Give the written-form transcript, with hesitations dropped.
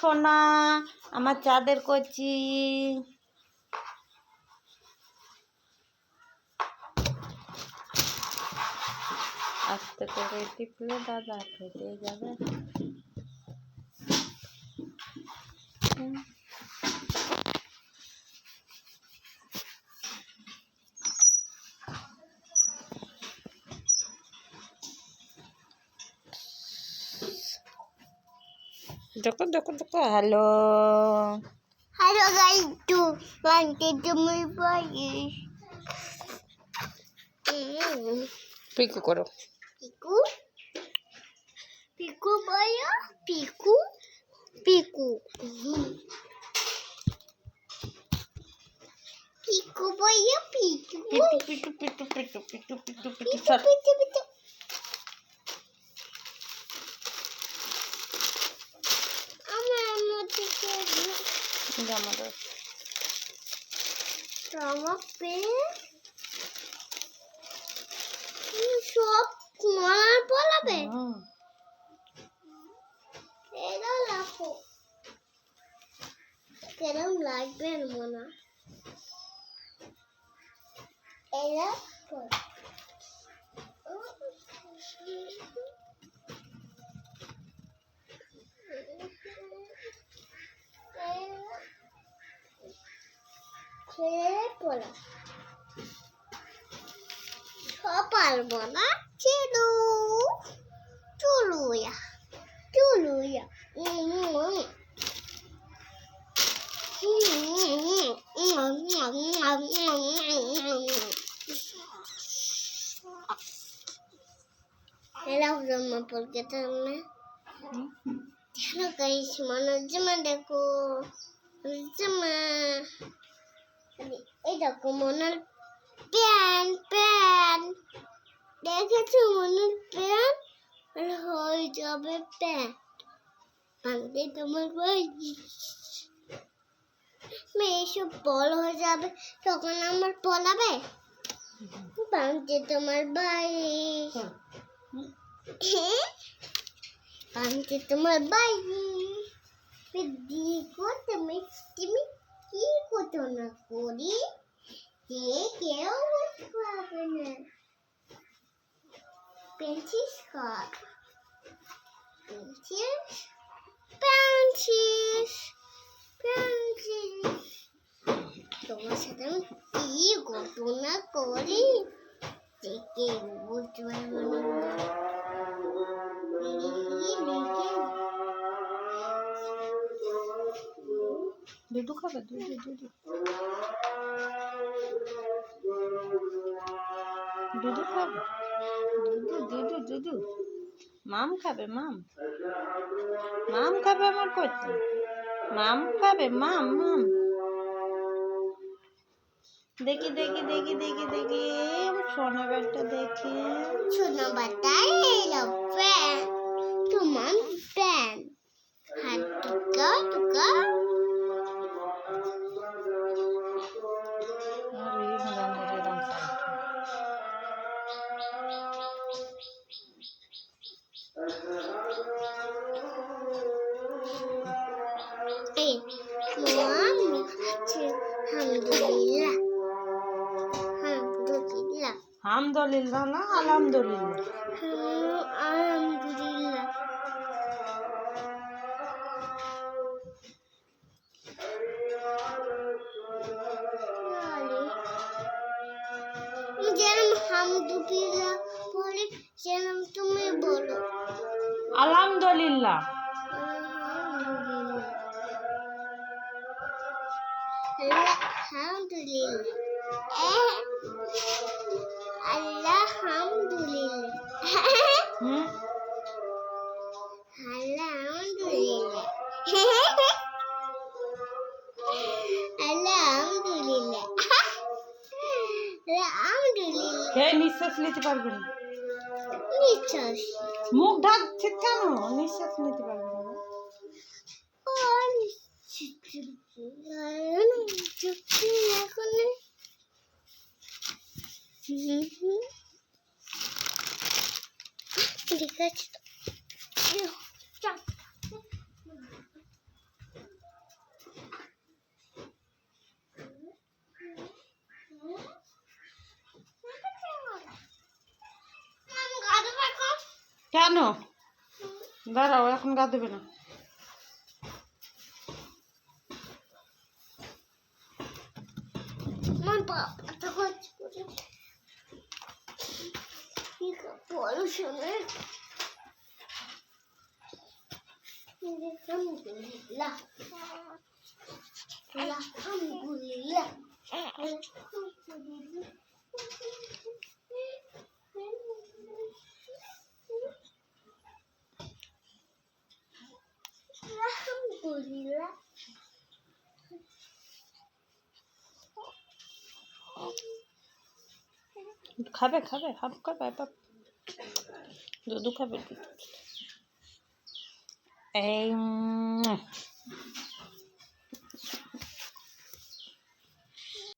সোনা আমার চাঁদের করছি। আস্তে করে টিপলে দাদা ফেটে যাবে। দেখো দেখো দেখো। হ্যালো হ্যালো গাইস, টু লাইনতে তুমি পাই পিকু করো। পিকু পিকু বলো, পিকু পিকু পিকু বলো, পিকু পিটু পিটু পিটু পিটু পিটু পিটু পিকু সর। পিকু পিকু। আমার মধ্যে আমাদের আমাকে সব মার বলাবে। এরা লাফো কেরম লাগবে মনা। এরা পড়া সব পারবো না। চলু চলুয়া চলুয়া Hello Rama, porque también hello guys, mano jama দেখো jama এই দেখো মনার প্যান প্যান দেখেছো মনার প্যান আর হয়ে যাবে প্যান ভাঙতে তোমার ভাই মেয়ে সব বড় হয়ে যাবে তখন আমার পলাবে ভাঙতে তোমার ভাই ভাঙতে তোমার ভাই দেখো তুমি তুমি কি করছো না করি যে কেউ পাবে না পেন্সিস কার পেন্সিস পেন্সিস পেন্সিস তোমার সাথে আমি কি ঘটনা করি যে কেউ বুঝতে পারবে না দুধু খাবে দুধু দুধু দুধু খাবে দুধু দুধু দুধু মাম খাবে মাম মাম খাবে আমার করছে মাম খাবে মাম মাম দেখি দেখি দেখি দেখি দেখি সোনা ব্যাগটা দেখি সোনা বাটাই এলো প্যান তোমার প্যান হাত টুকা টুকা আলহামদুলিল্লাহ আলহামদুলিল্লাহ হামদুলিল্লাহ না আলহামদুলিল্লাহ আলহামদুলিল্লাহ যেরম হামদুলিল্লাহ বলে যেরম তুমি বলো আলহামদুলিল্লাহ নিঃশ্বাস নিতে পারবে না নিশ্বাস মুখ ঢাকছে কেন? নিঃশ্বাস নিতে পারবে না। ঠিক আছে কেন? দাঁড়াও, এখন গা দেবে না। আমার বাবাটা কাজ করে পড়াশোনা আলহামদুলিল্লাহ আলহামদুলিল্লাহ আলহামদুলিল্লাহ খাবে খাবে, হাফ খাবে, দুধু খাবে। এই